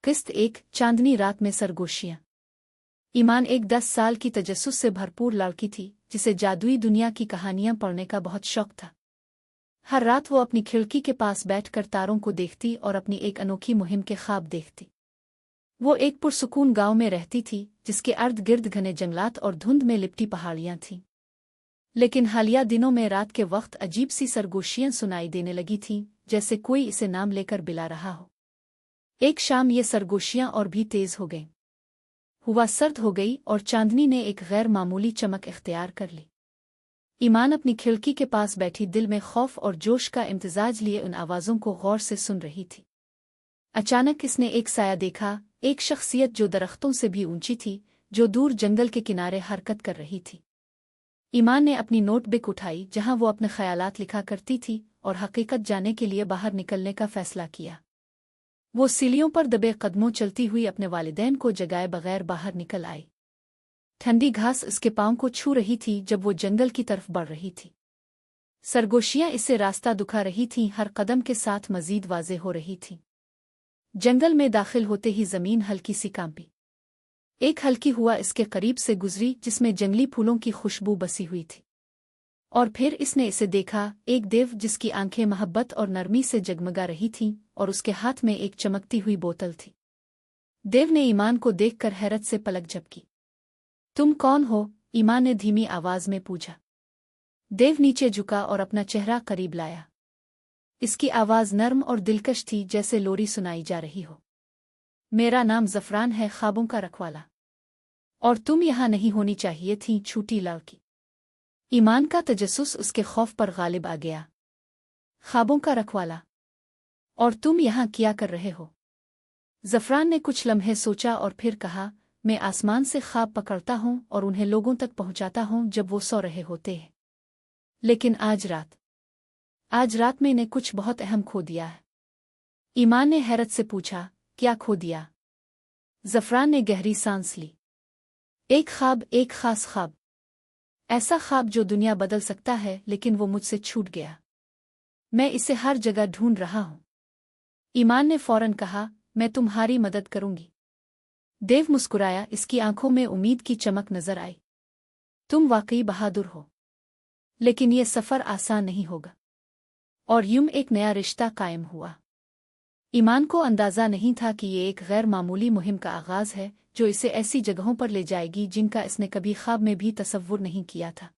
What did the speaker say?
किस्त 1 चांदनी रात में सरगोशियां। ईमान एक 10 साल की तजस्सुस से भरपूर लड़की थी जिसे जादुई दुनिया की कहानियां पढ़ने का बहुत शौक था। हर रात वो अपनी खिड़की के पास बैठकर तारों को देखती और अपनी एक अनोखी मुहिम के ख्वाब देखती। वो एक पुरसुकून गांव में रहती थी जिसके अर्द गिर्द घने जंगलात और धुंध में लिपटी पहाड़ियां थीं। लेकिन हालिया दिनों में रात के वक्त अजीब सी सरगोशियां सुनाई देने लगी थीं, जैसे कोई इसे नाम लेकर बिला रहा हो। एक शाम ये सरगोशियां और भी तेज हो गईं। हुआ सर्द हो गई और चांदनी ने एक गैर मामूली चमक इख्तियार कर ली। ईमान अपनी खिड़की के पास बैठी दिल में खौफ और जोश का इम्तिजाज लिए उन आवाज़ों को गौर से सुन रही थी। अचानक इसने एक साया देखा, एक शख्सियत जो दरख्तों से भी ऊंची थी, जो दूर जंगल के किनारे हरकत कर रही थी। ईमान ने अपनी नोटबुक उठाई जहां वो अपने ख्यालात लिखा करती थी और हकीकत जानने के लिए बाहर निकलने का फैसला किया। वो सीढ़ियों पर दबे कदमों चलती हुई अपने वालिदैन को जगाए बगैर बाहर निकल आई। ठंडी घास उसके पांव को छू रही थी जब वो जंगल की तरफ बढ़ रही थी। सरगोशियां इससे रास्ता दुखा रही थीं, हर कदम के साथ मजीद वाज़ेह हो रही थी। जंगल में दाखिल होते ही जमीन हल्की सी कांपी। एक हल्की हुआ इसके करीब से गुजरी जिसमें जंगली फूलों की खुशबू बसी हुई थी। और फिर इसने इसे देखा, एक देव जिसकी आंखें मोहब्बत और नरमी से जगमगा रही थीं और उसके हाथ में एक चमकती हुई बोतल थी। देव ने ईमान को देखकर हैरत से पलक झपकी। तुम कौन हो? ईमान ने धीमी आवाज में पूछा। देव नीचे झुका और अपना चेहरा करीब लाया। इसकी आवाज नर्म और दिलकश थी, जैसे लोरी सुनाई जा रही हो। मेरा नाम ज़फ़रान है, ख्वाबों का रखवाला। और तुम यहाँ नहीं होनी चाहिए थी, छूटी लड़की। ईमान का तजस्सुस उसके खौफ पर गालिब आ गया। ख्वाबों का रखवाला? और तुम यहाँ क्या कर रहे हो? ज़फ़रान ने कुछ लम्हे सोचा और फिर कहा, मैं आसमान से ख्वाब पकड़ता हूँ और उन्हें लोगों तक पहुँचाता हूँ जब वो सो रहे होते हैं। लेकिन आज रात मैंने कुछ बहुत अहम खो दिया है। ईमान ने हैरत से पूछा, क्या खो दिया? ज़फ़रान ने गहरी सांस ली। एक ख्वाब, एक खास ख्वाब। ऐसा ख्वाब जो दुनिया बदल सकता है, लेकिन वो मुझसे छूट गया। मैं इसे हर जगह ढूंढ रहा हूँ। ईमान ने फौरन कहा, मैं तुम्हारी मदद करूंगी। देव मुस्कुराया, इसकी आंखों में उम्मीद की चमक नजर आई। तुम वाकई बहादुर हो, लेकिन यह सफर आसान नहीं होगा। और यूं एक नया रिश्ता कायम हुआ। ईमान को अंदाजा नहीं था कि ये एक गैर मामूली मुहिम का आगाज है जो इसे ऐसी जगहों पर ले जाएगी जिनका इसने कभी ख्वाब में भी तसव्वुर नहीं किया था।